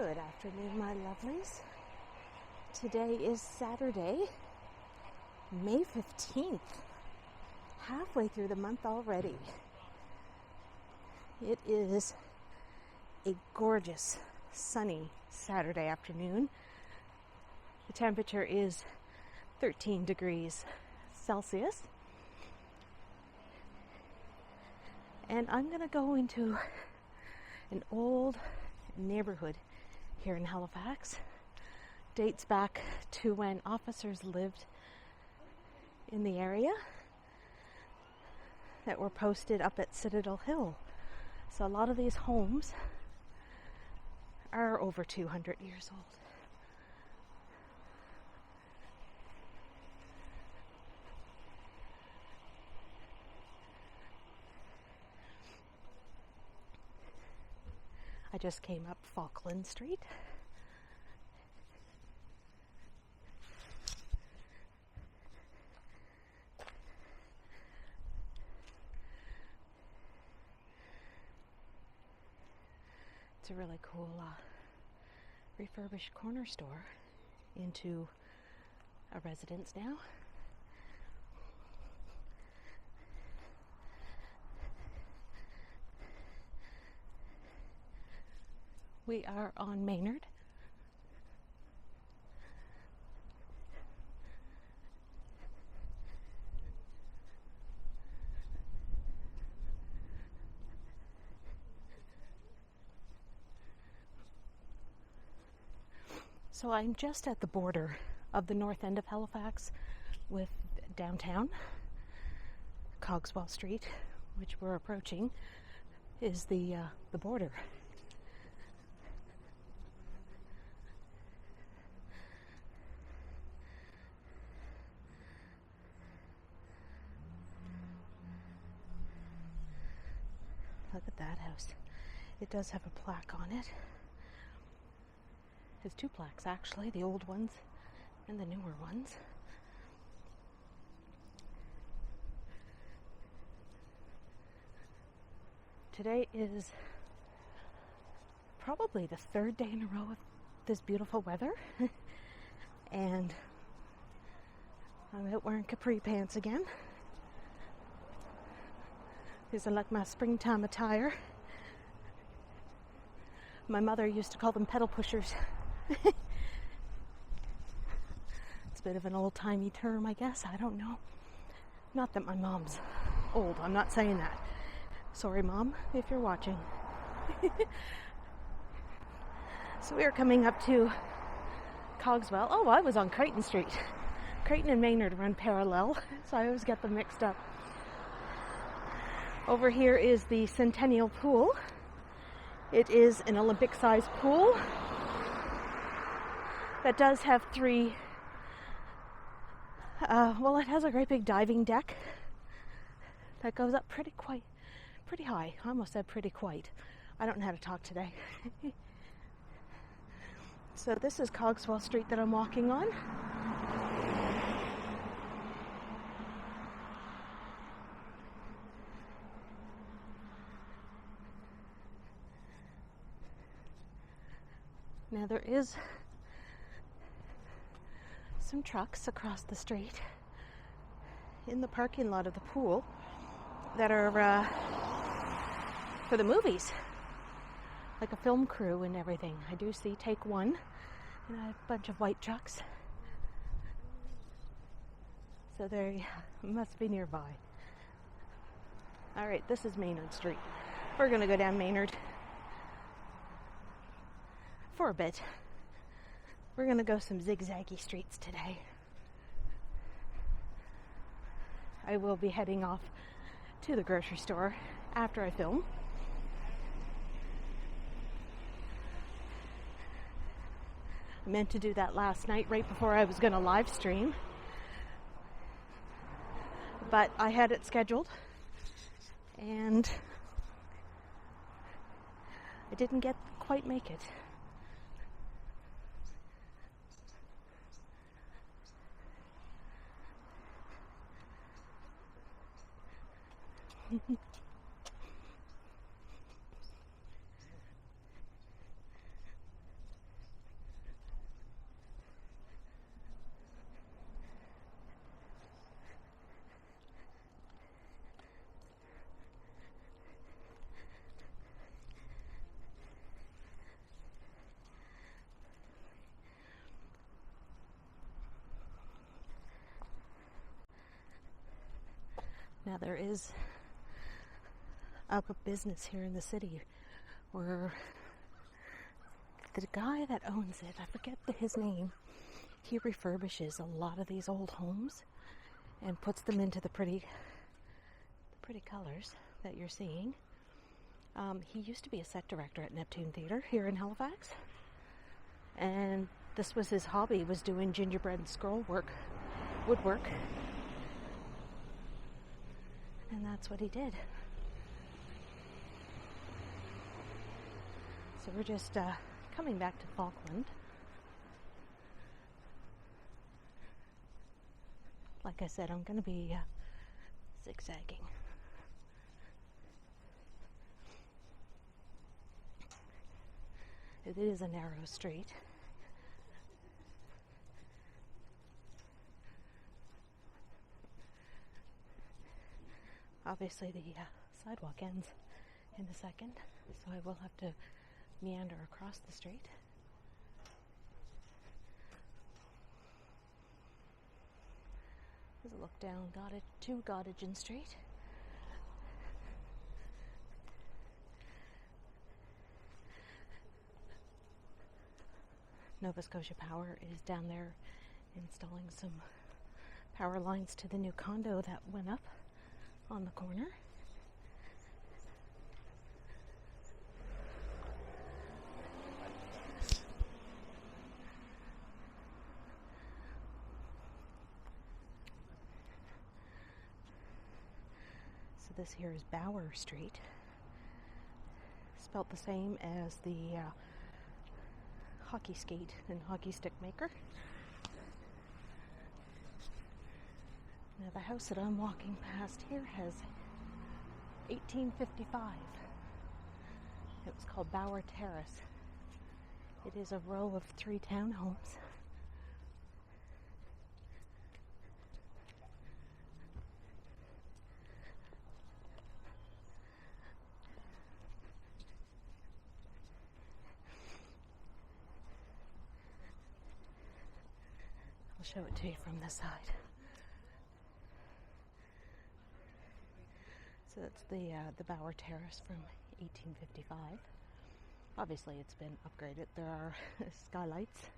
Good afternoon, my lovelies. Today is Saturday, May 15th. Halfway through the month already. It is a gorgeous, sunny Saturday afternoon. The temperature is 13 degrees Celsius. And I'm going to go into an old neighborhood here in Halifax. Dates back to when officers lived in the area that were posted up at Citadel Hill. So a lot of these homes are over 200 years old. I just came up Falkland Street. It's a really cool refurbished corner store into a residence now. We are on Maynard. So I'm just at the border of the north end of Halifax with downtown. Cogswell Street, which we're approaching, is the border. Look at that house. It does have a plaque on it. There's two plaques actually, the old ones and the newer ones. Today is probably the third day in a row of this beautiful weather. And I'm out wearing capri pants again. These are like my springtime attire. My mother used to call them pedal pushers. It's a bit of an old-timey term, I guess. I don't know. Not that my mom's old. I'm not saying that. Sorry, Mom, if you're watching. So we are coming up to Cogswell. Oh, I was on Creighton Street. Creighton and Maynard run parallel, so I always get them mixed up. Over here is the Centennial Pool. It is an Olympic-sized pool that does have three, it has a great big diving deck that goes up pretty high. I almost said pretty quite. I don't know how to talk today. So this is Cogswell Street that I'm walking on. Now there is some trucks across the street in the parking lot of the pool that are for the movies, like a film crew and everything. I do see Take One and a bunch of white trucks. So they must be nearby. All right, this is Maynard Street. We're going to go down Maynard for a bit. We're going to go some zigzaggy streets today. I will be heading off to the grocery store after I film. I meant to do that last night right before I was going to live stream, but I had it scheduled and I didn't quite make it. Now there is a business here in the city where the guy that owns it, I forget his name, he refurbishes a lot of these old homes and puts them into the pretty colors that you're seeing. He used to be a set director at Neptune Theatre here in Halifax, and this was his hobby, was doing gingerbread and scroll work, woodwork, and that's what he did. So we're just coming back to Falkland. Like I said, I'm going to be zigzagging. It is a narrow street. Obviously the sidewalk ends in a second, so I will have to meander across the street. There's a look down to Gottingen Street. Nova Scotia Power is down there installing some power lines to the new condo that went up on the corner. So this here is Bauer Street, spelt the same as the hockey skate and hockey stick maker. Now the house that I'm walking past here has 1855. It was called Bauer Terrace. It is a row of 3 townhomes. I'll show it to you from this side. So that's the Bauer Terrace from 1855. Obviously it's been upgraded. There are skylights.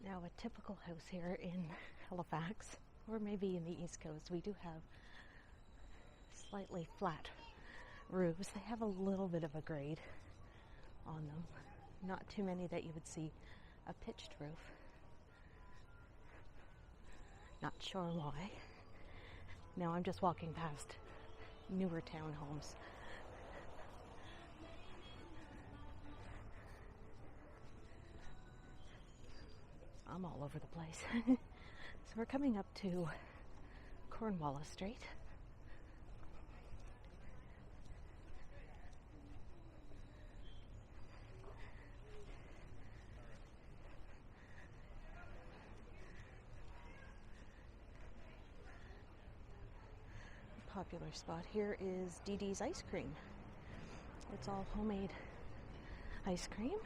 Now, a typical house here in Halifax, or maybe in the East Coast, we do have slightly flat roofs. They have a little bit of a grade on them. Not too many that you would see a pitched roof. Not sure why. Now I'm just walking past newer townhomes. I'm all over the place. So we're coming up to Cornwallis Street. A popular spot here is Dee Dee's Ice Cream. It's all homemade ice cream,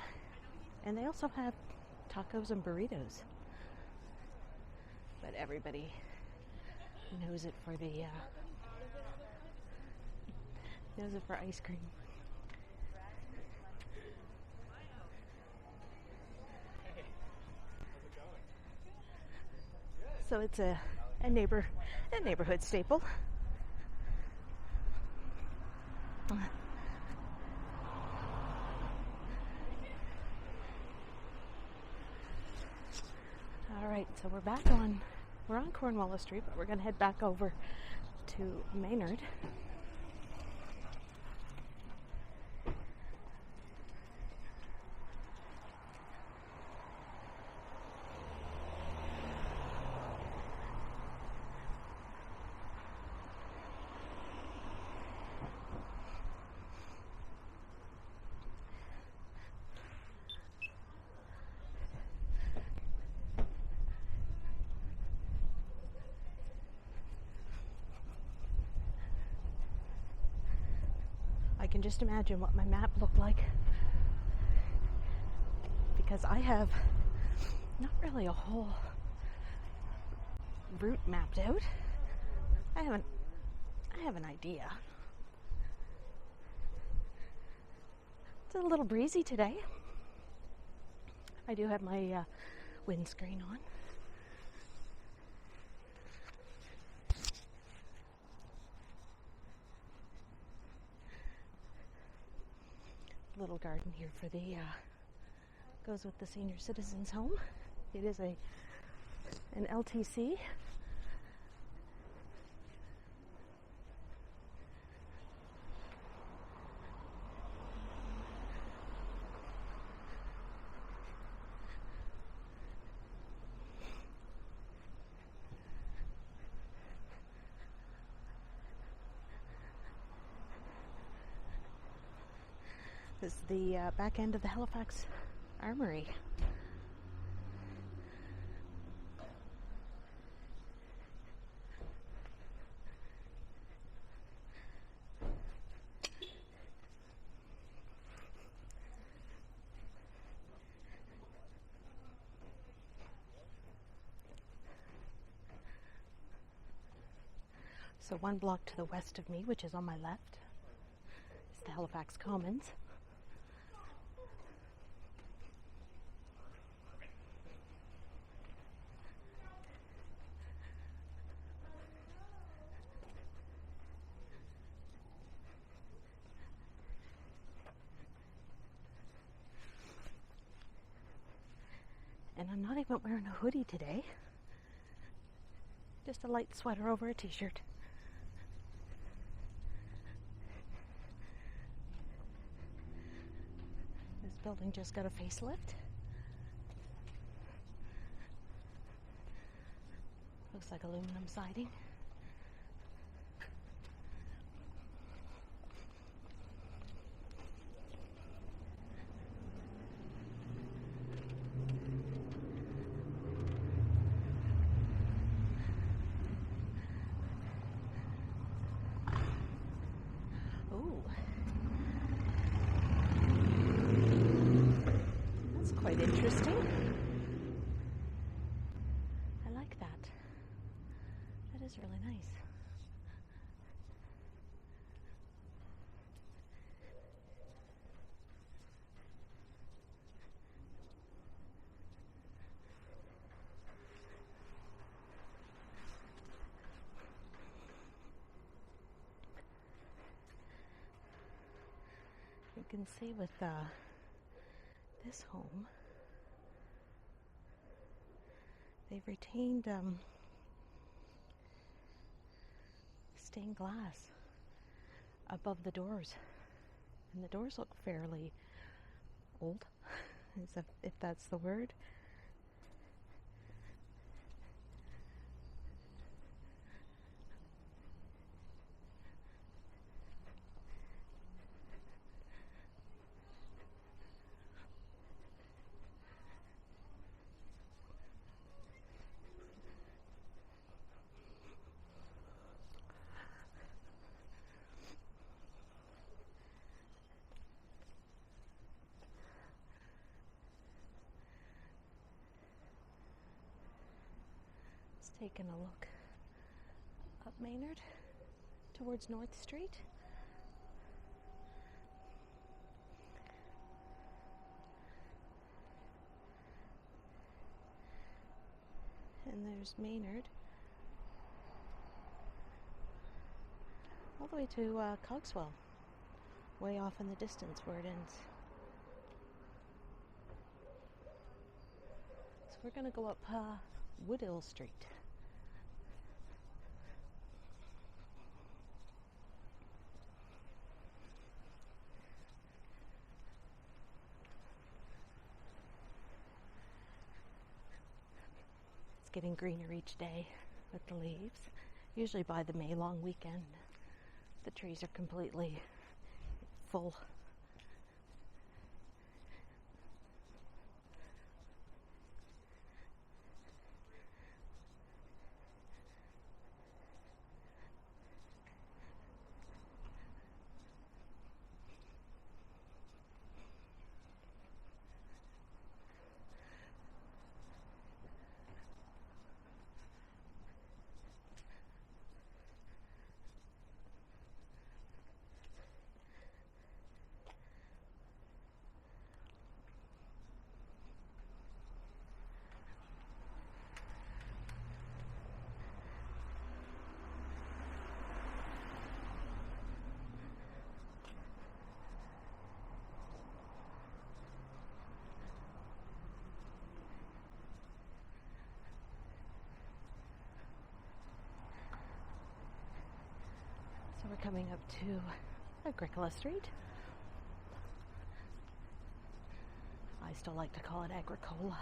and they also have tacos and burritos, but everybody knows it for ice cream. So it's a neighborhood staple. Alright, so we're on Cornwallis Street, but we're going to head back over to Maynard. I can just imagine what my map looked like, because I have not really a whole route mapped out. I have an idea. It's a little breezy today. I do have my windscreen on. Little garden here for the goes with the senior citizens home. It is an LTC. This is the back end of the Halifax Armory. So one block to the west of me, which is on my left, is the Halifax Commons. And I'm not even wearing a hoodie today. Just a light sweater over a t-shirt. This building just got a facelift. Looks like aluminum siding. Quite interesting. I like that. That is really nice. You can see with this home, they've retained stained glass above the doors, and the doors look fairly old, if that's the word. Taking a look up Maynard towards North Street. And there's Maynard all the way to Cogswell, way off in the distance where it ends. So we're going to go up Woodill Street. Getting greener each day with the leaves. Usually by the May long weekend, the trees are completely full. coming up to Agricola Street. I still like to call it Agricola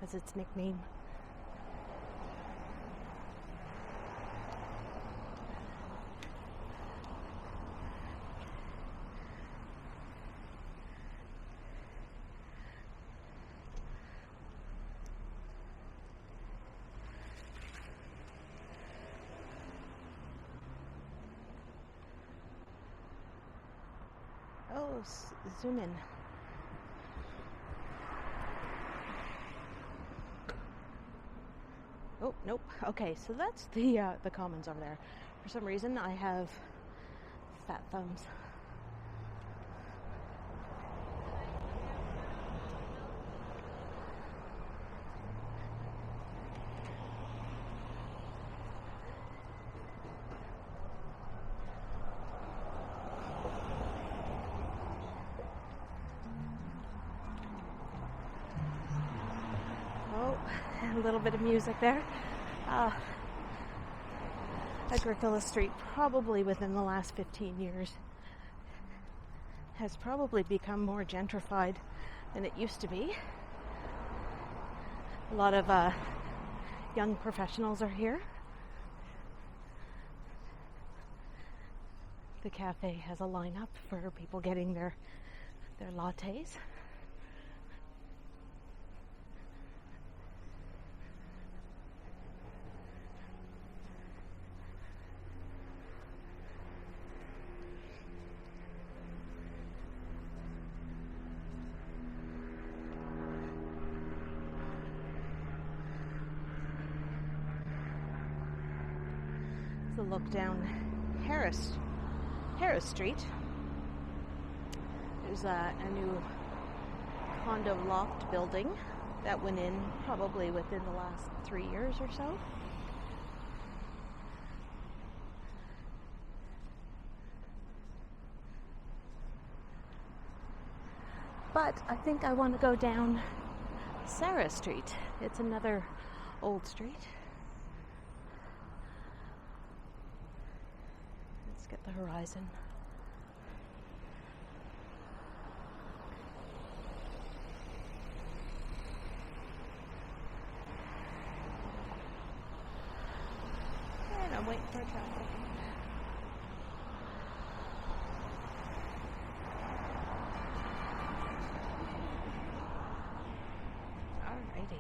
as its nickname. Oh, zoom in. Oh, nope. Okay, so that's the commons over there. For some reason, I have fat thumbs. A little bit of music there. Agricola Street, probably within the last 15 years, has probably become more gentrified than it used to be. A lot of young professionals are here. The cafe has a lineup for people getting their lattes. A look down Harris Street. There's a new condo loft building that went in probably within the last 3 years or so. But I think I want to go down Sarah Street. It's another old street. Get the horizon. And I'm waiting for traffic. Alrighty.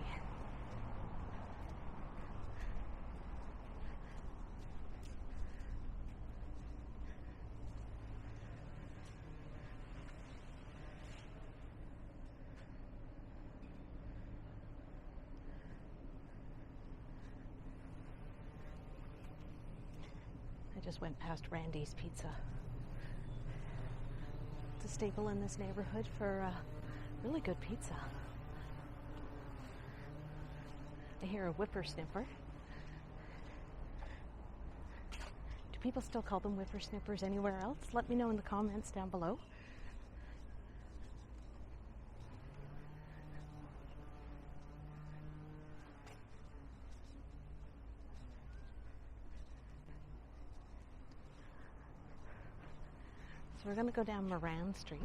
Just went past Randy's Pizza. It's a staple in this neighborhood for really good pizza. I hear a whippersnipper. Do people still call them whippersnippers anywhere else? Let me know in the comments down below. So we're going to go down Moran Street.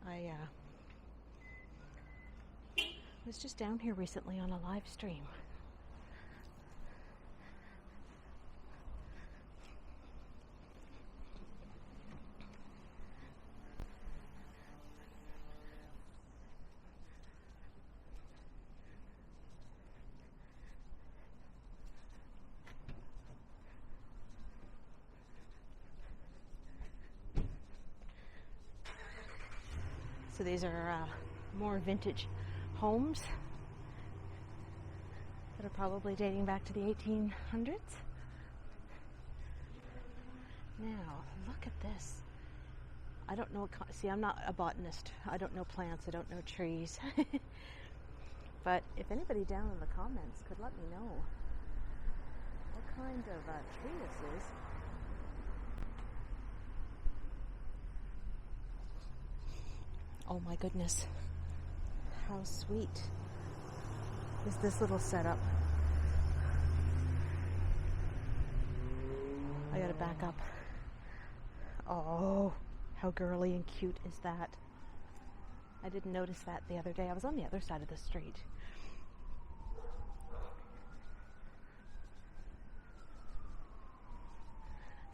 I was just down here recently on a live stream. So these are more vintage homes that are probably dating back to the 1800s. Now, look at this. I don't know, see, I'm not a botanist. I don't know plants, I don't know trees. But if anybody down in the comments could let me know what kind of tree this is. Oh my goodness, how sweet is this little setup. I gotta back up. Oh, how girly and cute is that? I didn't notice that the other day. I was on the other side of the street.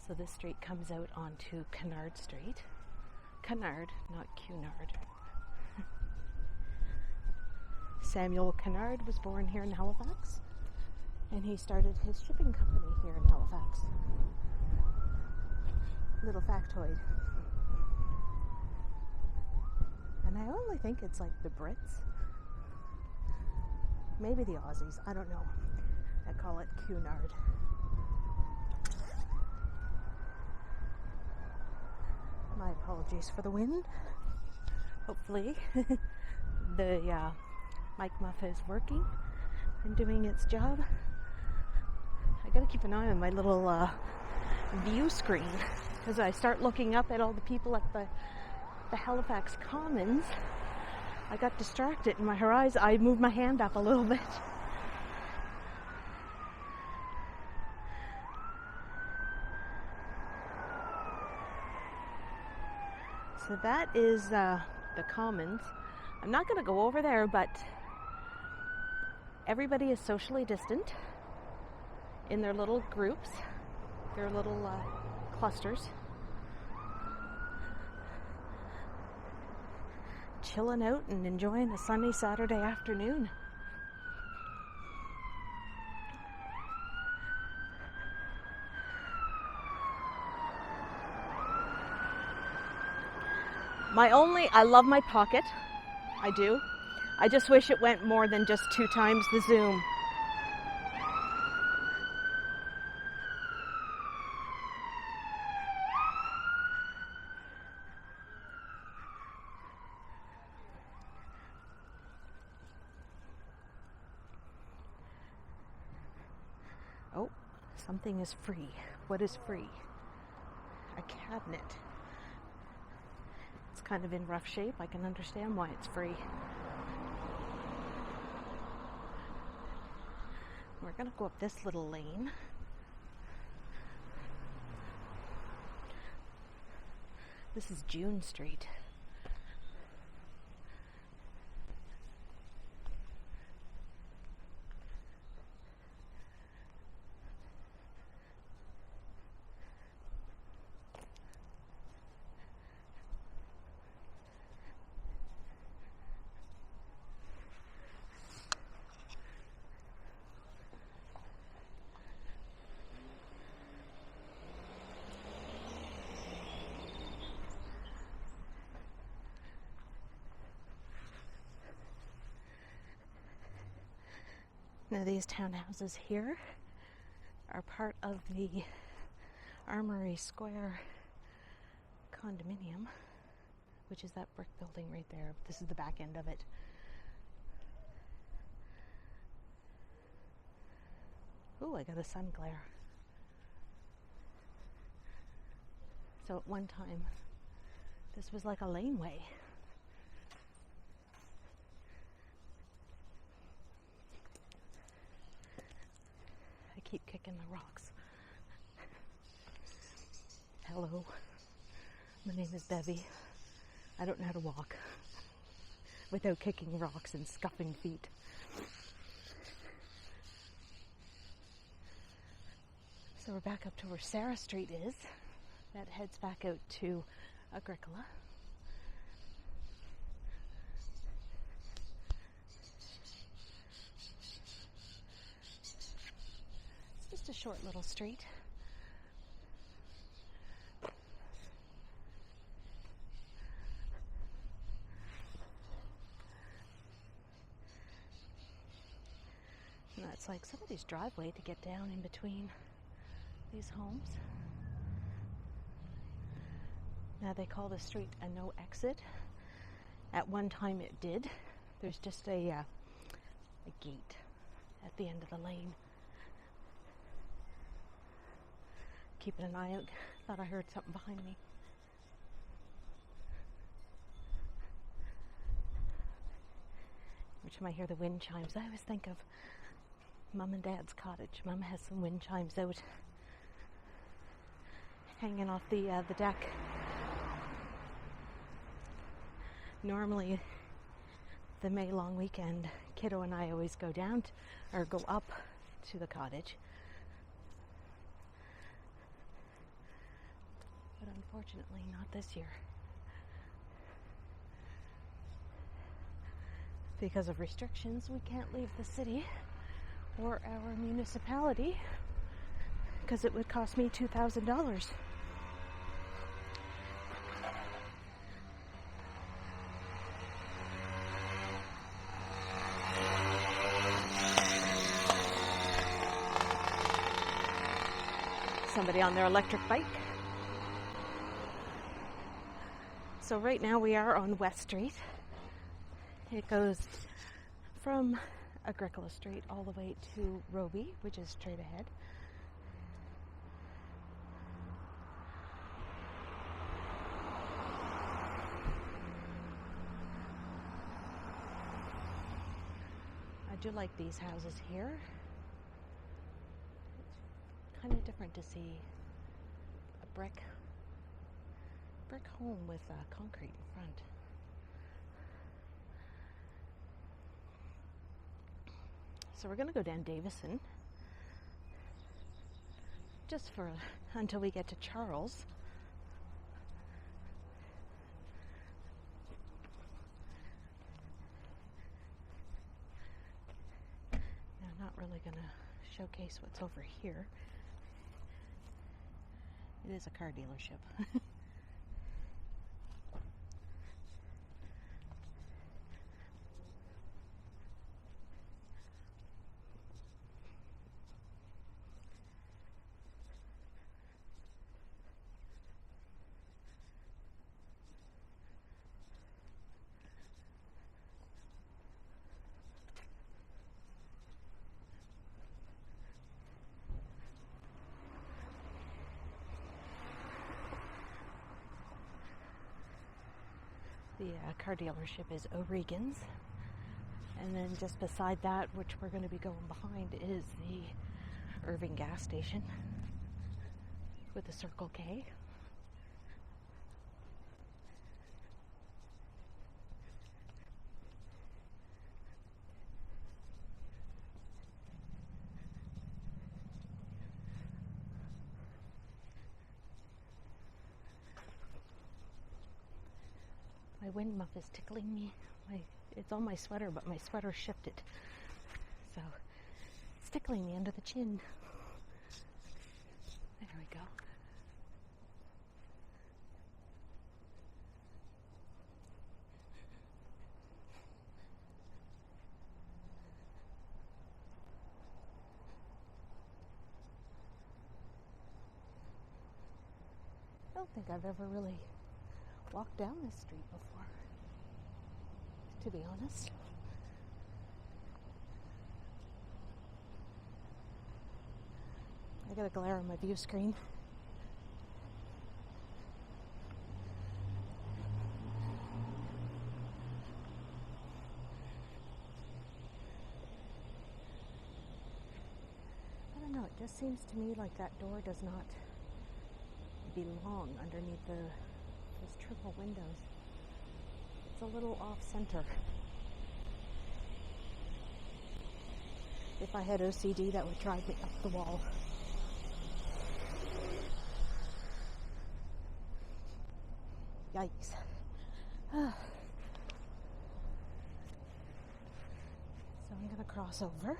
So this street comes out onto Cunard Street. Cunard, not Cunard. Samuel Cunard was born here in Halifax, and he started his shipping company here in Halifax. Little factoid. And I only think it's like the Brits, maybe the Aussies, I don't know, I call it Cunard. My apologies for the wind. Hopefully the mic muff is working and doing its job. I gotta keep an eye on my little view screen, because I start looking up at all the people at the Halifax Commons. I got distracted in my horizon. I moved my hand up a little bit. So that is the Commons. I'm not going to go over there, but everybody is socially distant in their little groups, their little clusters, chilling out and enjoying a sunny Saturday afternoon. I love my Pocket. I do. I just wish it went more than just 2 times the zoom. Oh, something is free. What is free? A cabinet. It's kind of in rough shape. I can understand why it's free. We're going to go up this little lane. This is June Street. Now these townhouses here are part of the Armory Square condominium, which is that brick building right there. This is the back end of it. Ooh, I got a sun glare. So at one time, this was like a laneway. Keep kicking the rocks. Hello, my name is Debbie. I don't know how to walk without kicking rocks and scuffing feet. So we're back up to where Sarah Street is. That heads back out to Agricola. Just a short little street. And that's like somebody's driveway to get down in between these homes. Now they call the street a no exit. At one time it did. There's just a gate at the end of the lane. Keeping an eye out. Thought I heard something behind me. Every time I hear the wind chimes, I always think of Mum and Dad's cottage. Mum has some wind chimes out. hanging off the deck. Normally, the May long weekend, kiddo and I always go down or go up to the cottage. But unfortunately, not this year. Because of restrictions, we can't leave the city or our municipality because it would cost me $2,000. Somebody on their electric bike. So right now we are on West Street. It goes from Agricola Street all the way to Robie, which is straight ahead. I do like these houses here. It's kind of different to see a brick home with concrete in front. So we're going to go down Davison just for until we get to Charles. Now, I'm not really going to showcase what's over here. It is a car dealership. The car dealership is O'Regan's, and then just beside that, which we're going to be going behind, is the Irving gas station with the Circle K. My wind muff is tickling me. It's on my sweater, but my sweater shifted. So it's tickling me under the chin. There we go. I don't think I've ever really walked down this street before, to be honest. I got a glare on my view screen. I don't know, it just seems to me like that door does not belong underneath those triple windows. It's a little off center. If I had OCD, that would drive me up the wall. Yikes. So I'm going to cross over.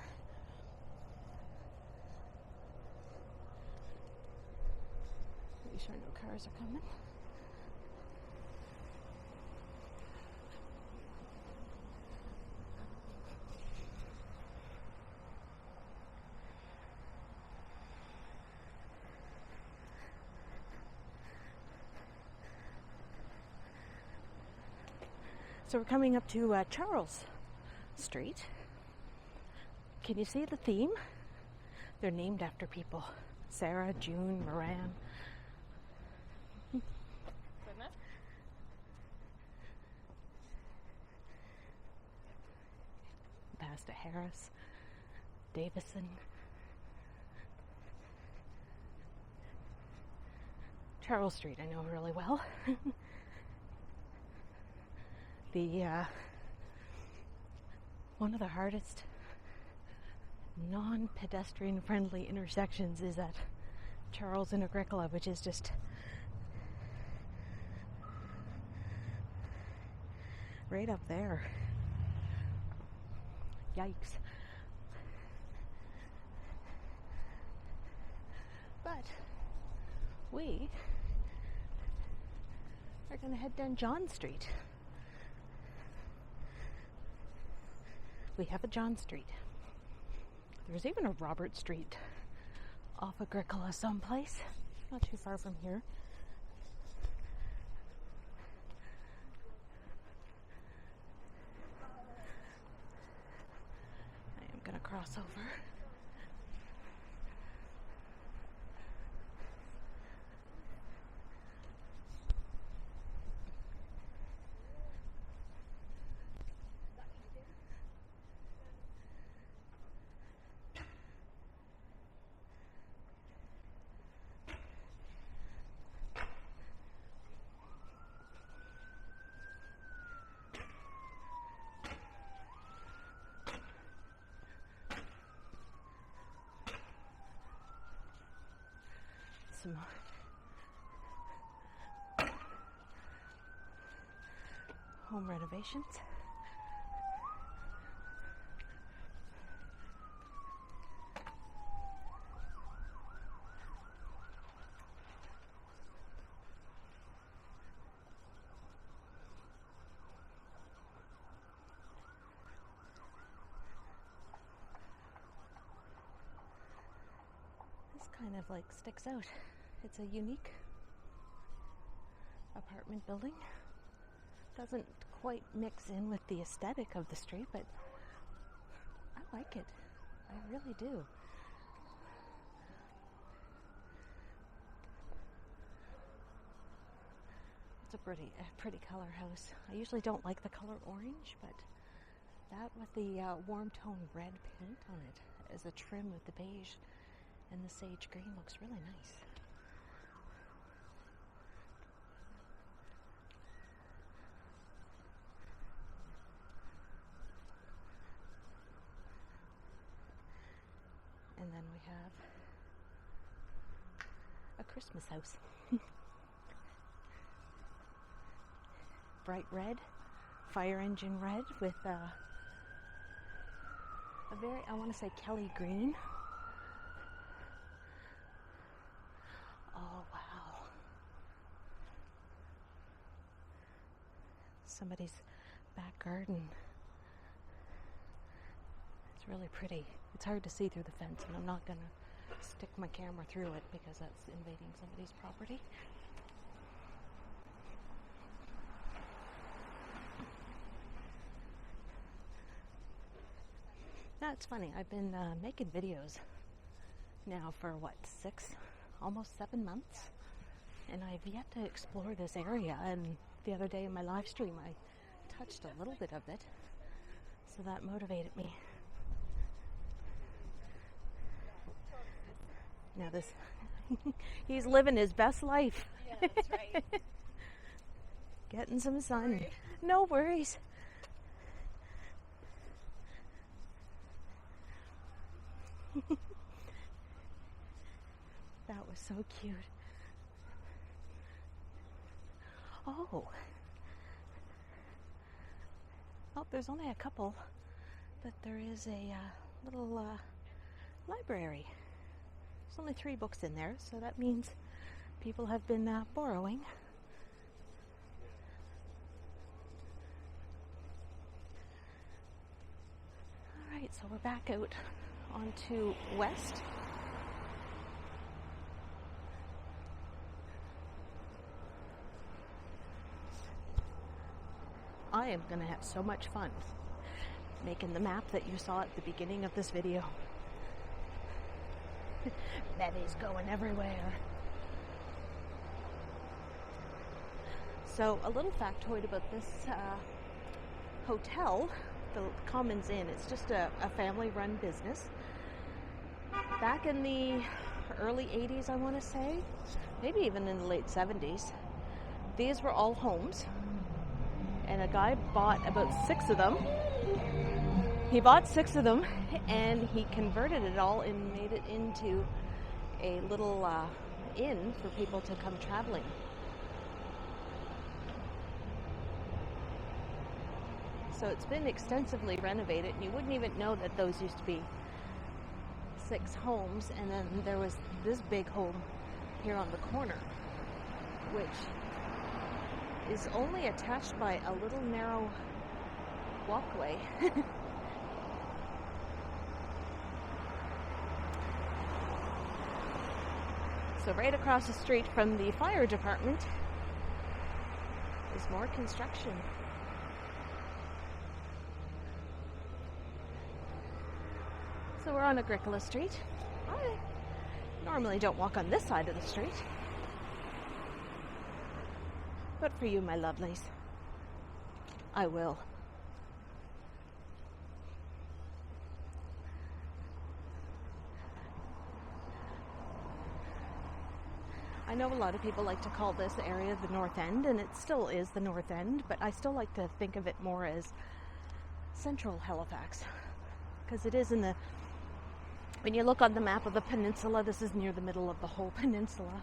Make sure no cars are coming. So we're coming up to Charles Street. Can you see the theme? They're named after people. Sarah, June, Moran. Past to Harris, Davison, Charles Street I know really well. One of the hardest non-pedestrian friendly intersections is at Charles and Agricola, which is just right up there. Yikes. But we are going to head down John Street. We have a John Street. There's even a Robert Street off Agricola someplace, not too far from here. I am going to cross over. Some home renovations. This kind of like sticks out. It's a unique apartment building. Doesn't quite mix in with the aesthetic of the street, but I like it. I really do. It's a pretty color house. I usually don't like the color orange, but that with the warm tone red paint on it as a trim with the beige and the sage green looks really nice. And then we have a Christmas house. Bright red, fire engine red with a very, I want to say Kelly green. Oh wow. Somebody's back garden. It's really pretty. It's hard to see through the fence, and I'm not going to stick my camera through it because that's invading somebody's property. That's funny. I've been making videos now for almost 7 months, and I've yet to explore this area. And the other day in my live stream, I touched a little bit of it, so that motivated me. Now this, he's living his best life. Yeah, that's right. Getting some sun. No worries. That was so cute. Oh, there's only a couple, but there is a little library. There's only 3 books in there, so that means people have been borrowing. Alright, so we're back out onto West. I am going to have so much fun making the map that you saw at the beginning of this video. Betty's going everywhere. So a little factoid about this hotel, the Commons Inn. It's just a family-run business. Back in the early 80s, I want to say, maybe even in the late 70s. These were all homes, and a guy bought about 6 of them. He bought 6 of them, and he converted it all and made it into a little inn for people to come traveling. So it's been extensively renovated. You wouldn't even know that those used to be 6 homes, and then there was this big home here on the corner, which is only attached by a little narrow walkway. So right across the street from the fire department is more construction. So we're on Agricola Street. I normally don't walk on this side of the street. But for you, my lovelies, I will. I know a lot of people like to call this area the North End, and it still is the North End, but I still like to think of it more as central Halifax, because it is in the, when you look on the map of the peninsula, this is near the middle of the whole peninsula.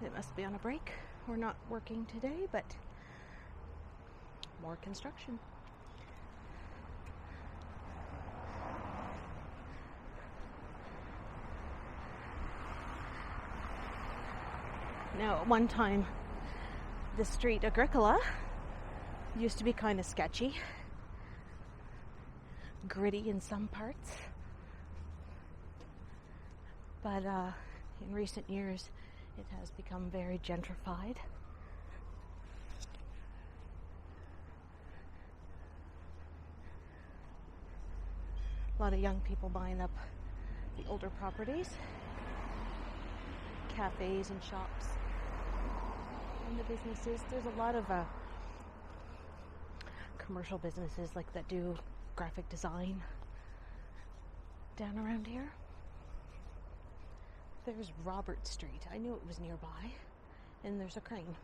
It must be on a break. We're not working today, but more construction. Now, at one time, the street Agricola used to be kind of sketchy, gritty in some parts, but in recent years it has become very gentrified. A lot of young people buying up the older properties, cafes and shops, and the businesses. There's a lot of commercial businesses like that do graphic design down around here. There's Robert Street. I knew it was nearby. And there's a crane.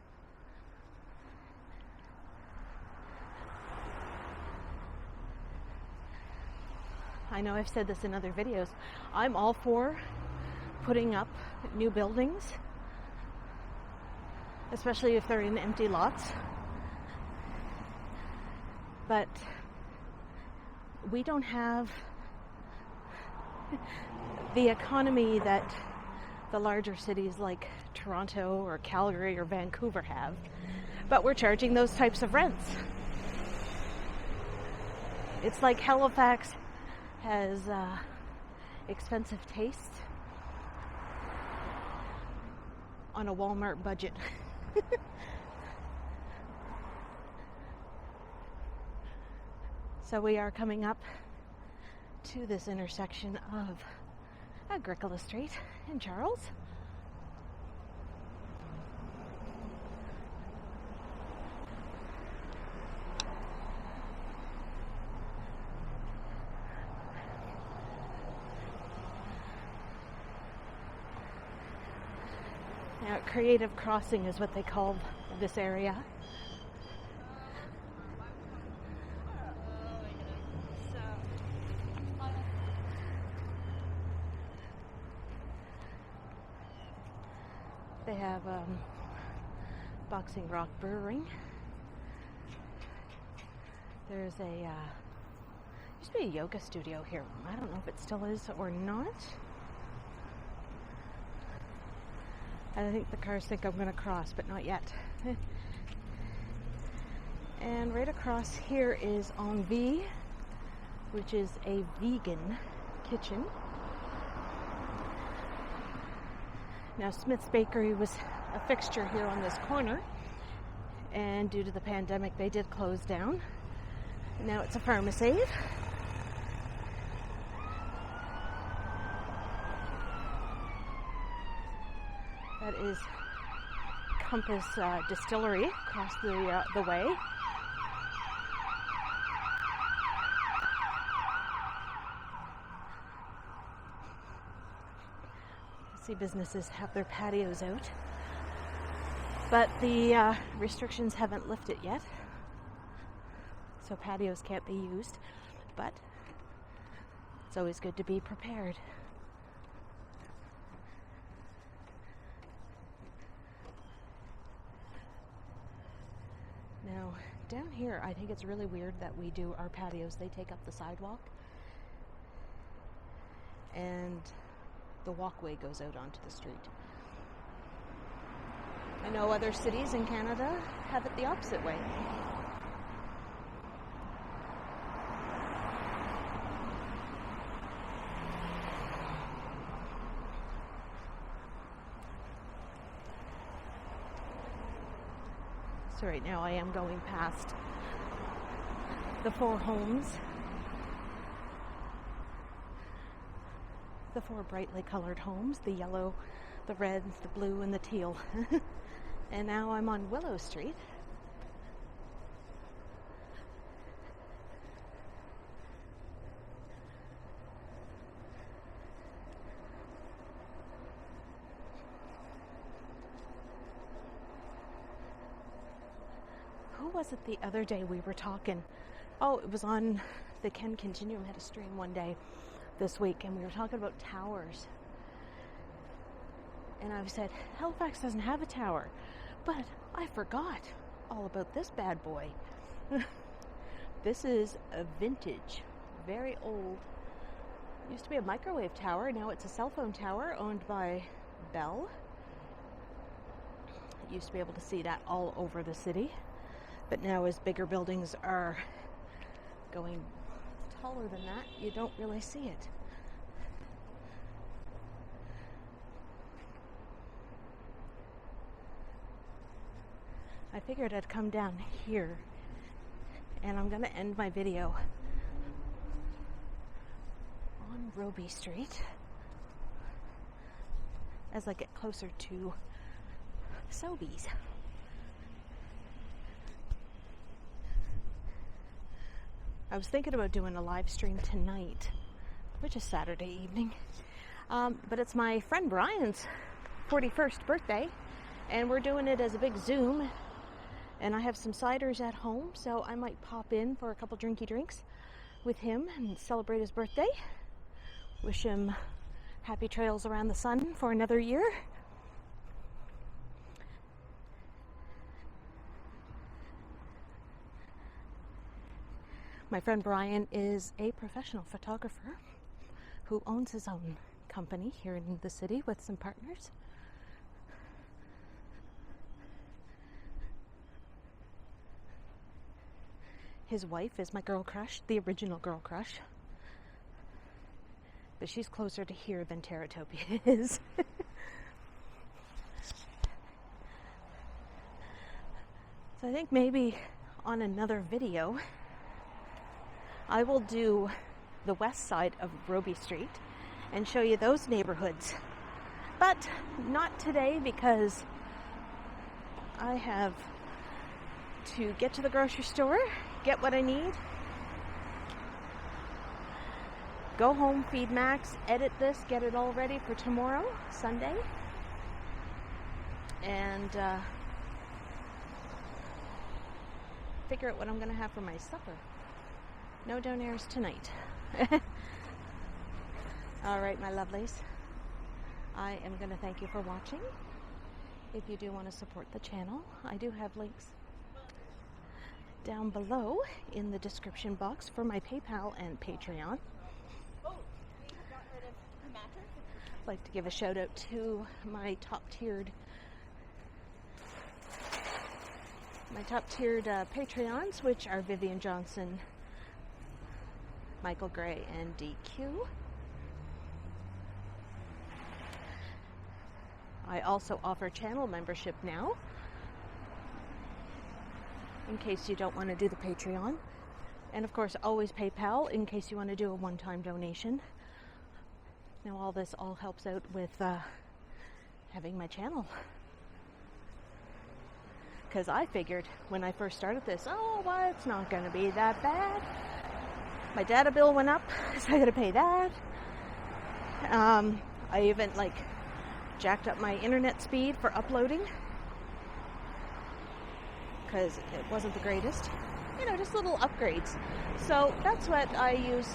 I know I've said this in other videos. I'm all for putting up new buildings, especially if they're in empty lots. But we don't have the economy that the larger cities like Toronto or Calgary or Vancouver have. But we're charging those types of rents. It's like Halifax has expensive taste on a Walmart budget. So we are coming up to this intersection of Agricola Street in Charles. Now, Creative Crossing is what they call this area. They have Boxing Rock Brewing. There's a used to be a yoga studio here. I don't know if it still is or not. I think the cars think I'm going to cross, but not yet. And right across here is Envie, which is a vegan kitchen. Now, Smith's Bakery was a fixture here on this corner, and due to the pandemic, they did close down. Now it's a pharmacy. That is Compass Distillery across the way. See, businesses have their patios out, but the restrictions haven't lifted yet, so patios can't be used, but it's always good to be prepared. Now, down here, I think it's really weird that we do our patios. They take up the sidewalk, and the walkway goes out onto the street. I know other cities in Canada have it the opposite way. So right now I am going past the four homes. The four brightly colored homes, the yellow, the red, the blue, and the teal. And now I'm on Willow Street. Who was it the other day we were talking? Oh, it was on the Ken Continuum, had a stream one day this week, and we were talking about towers, and I said Halifax doesn't have a tower, but I forgot all about this bad boy. This is a vintage, very old, used to be a microwave tower, now it's a cell phone tower owned by Bell. You used to be able to see that all over the city, but now as bigger buildings are going taller than that, you don't really see it. I figured I'd come down here, and I'm going to end my video on Robie Street as I get closer to Sobeys. I was thinking about doing a live stream tonight, which is Saturday evening, but it's my friend Brian's 41st birthday, and we're doing it as a big Zoom, and I have some ciders at home, so I might pop in for a couple drinky drinks with him and celebrate his birthday. Wish him happy trails around the sun for another year. My friend Brian is a professional photographer who owns his own company here in the city with some partners. His wife is my girl crush, the original girl crush. But she's closer to here than Teratopia is. So I think maybe on another video, I will do the west side of Robie Street and show you those neighborhoods. But not today, because I have to get to the grocery store, get what I need, go home, feed Max, edit this, get it all ready for tomorrow, Sunday, and figure out what I'm going to have for my supper. No donairs tonight. All right, my lovelies. I am going to thank you for watching. If you do want to support the channel, I do have links down below in the description box for my PayPal and Patreon. I'd like to give a shout out to my top-tiered Patreons, which are Vivian Johnson, Michael Gray, and Dequeue. I also offer channel membership now, in case you don't want to do the Patreon. And of course, always PayPal in case you want to do a one-time donation. Now all this all helps out with having my channel. because I figured when I first started this, oh, well, it's not going to be that bad. My data bill went up, so I got to pay that. I even like jacked up my internet speed for uploading because it wasn't the greatest. You know, just little upgrades. So that's what I use,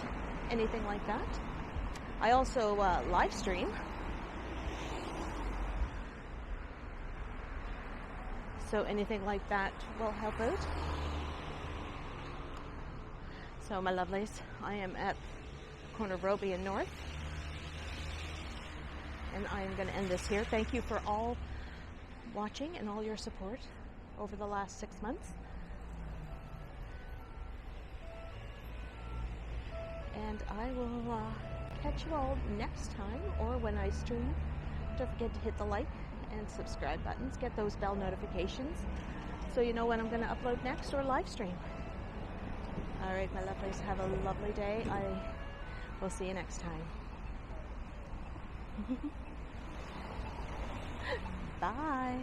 anything like that. I also live stream. So anything like that will help out. So my lovelies, I am at the corner of Robie and North. And I am going to end this here. Thank you for all watching and all your support over the last 6 months. And I will catch you all next time, or when I stream. Don't forget to hit the like and subscribe buttons. Get those bell notifications so you know when I'm going to upload next or live stream. All right, my lovelies, have a lovely day. I will see you next time. Bye.